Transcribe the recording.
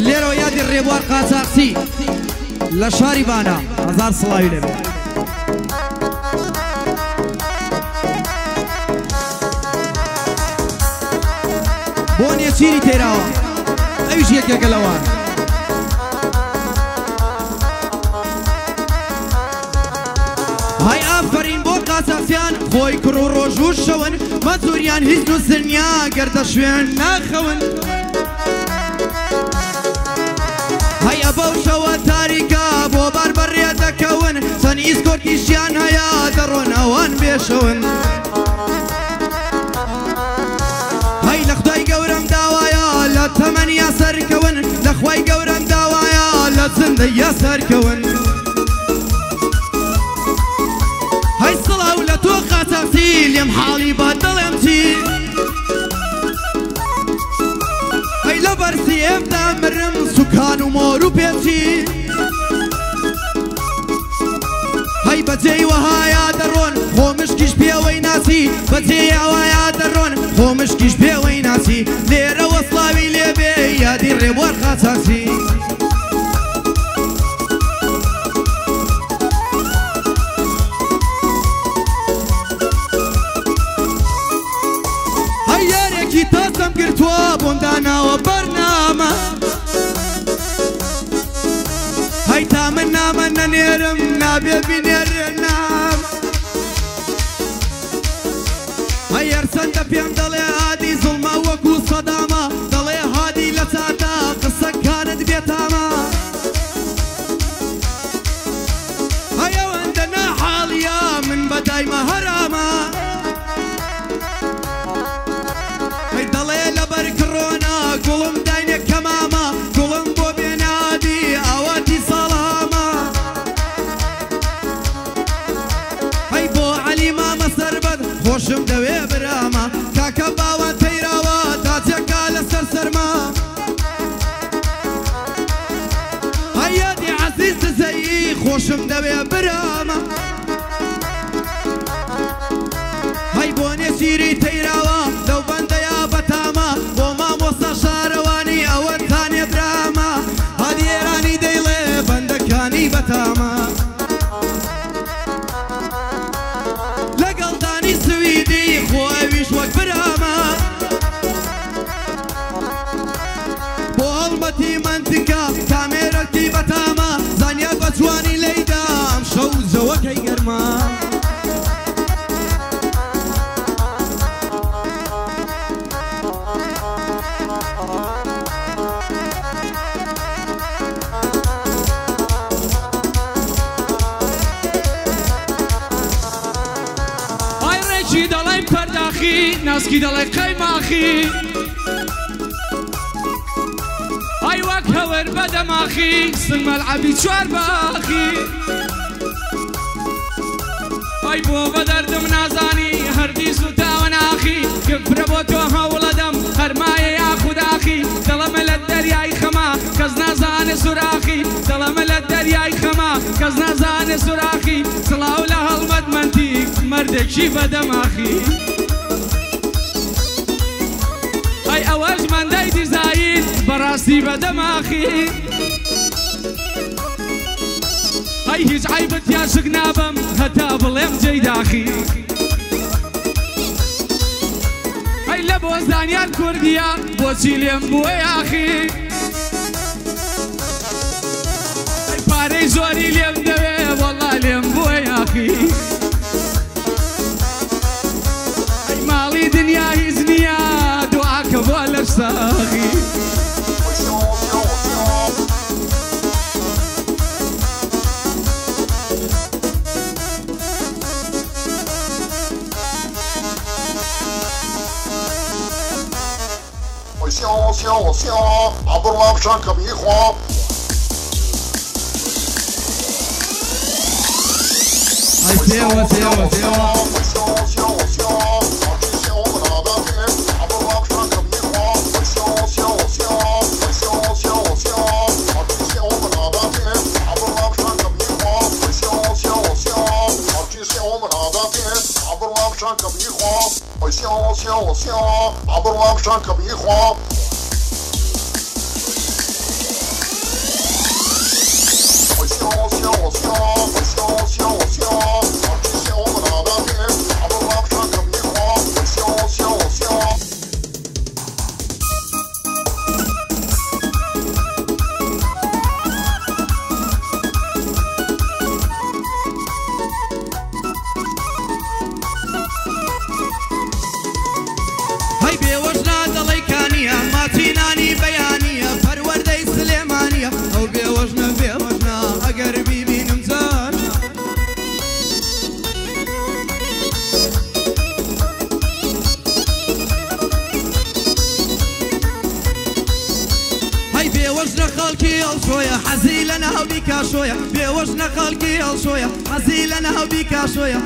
لێرەوە یادی ڕێبوار قاچاقچی لە شاری بانە هەزار سڵاوی لێبێ بۆ نێچیری تێراوە ئەویش یەکێکە لەوان های ئافرین بۆ قاچاقچیان خۆی کوڕ و ڕۆژ و شەون مەجووریان هیچ نووسنیا گەردە شوێن ناخەون های ئەبەو شەوە تاریکە بۆ بار بەڕێ دەکەون چەند ئیسکۆرتیشیان هەیە دەڕۆن ئەوان بێشەون های لە خودای گەورەم داوایە لە تەمەنیا سەرکەون لە خوای گەورەم داوایە لە زندەیە سەرکەون های سڵاو لە تۆ قاچاقچی لێم حاڵی با دڵێم چی های لە بەرسی ئێمدا مرم سوکان و مۆر و پێچی های بەجێی وەهایە دەڕۆن خۆ مشکیش پێوەی ناچی بەجێی ئەوایە دەڕۆن خۆ مشکیش پێوەی ناچی لێرەوە سڵاوی لێبێ یادی ڕێبوار قاچاقچی های یارێکی تاسەم گرتووە بۆم داناوە بەرنامە های تا من نامە نەنێرم نابێ بینێرنام های هەرچەندە پێم دەڵێ هادی زوڵمە وەکو سەدامە دەڵێ هادی لە چاتا قسەکانت بێتامە های ئەوەندە ناحاڵیە من بەدایمە هەرامە های دەڵێ لەبەر کڕۆنە گوڵم داینێ کەمامە گوڵم بۆ بێنادی ئاواتی ساڵامە های بۆ عەلی مامە سەربەر خۆشم دەوێ برامە کاکە باوان تەیراوە تاچێکا لەسەر سەرما های یادی عەزیز دزەیی خۆشم دەوێ برامە های بۆ نێچیری تەیراوە دەو بەندەیە بەتامە بۆ مامۆستا شارەوانی ئەوەتانێ درامە هادی ئێرانی دەیڵێ بەندەکانی بەتامە لەگەڵ دانی سویدی خۆ ئەویش وەک برامە بۆ هەڵمەتی منتیکە کامێرەکی بەتامە زانیا بە جوانی لەیدا ئەم شەو جەوەکەی گەرمە ناسکی دەڵێ قەیماخی ئای وەک هەور بەدەماخی سنگ مەلعەبی چوار باخی ئای بۆ بە دەردم نازانی هەردیز و تاوەناخی گفرە بۆ تۆ هەوڵەدەم هەرمایە یاخوداخی دەڵەمە لە دەریای خەما کەس نازانێ سوراخی دەڵەمە لە دەریای خەما کەس نازانێ سوراخی سڵاو لە هەڵمەت منتیک مەردێکی بەدەماخی های ئەوەش مەندەی دیزاین بەڕاستی بەدەماخی های هیچ عیبت یا شک نابم هەتا بڵێم جەیداخی های لە بۆ زانیان کوردیە بۆچی لێم بووە یاخی های پارەی زۆری لێم دەوێ وەڵا لێم بووە یاخی های ماڵی دنیا هیچ نییە دوعاکە بۆ لەر ساخی عبرڵام شانکە بیخوام تێوە تێوە تێوە عبرڵام شانکە بیخوام حزي لنا وبيك شوية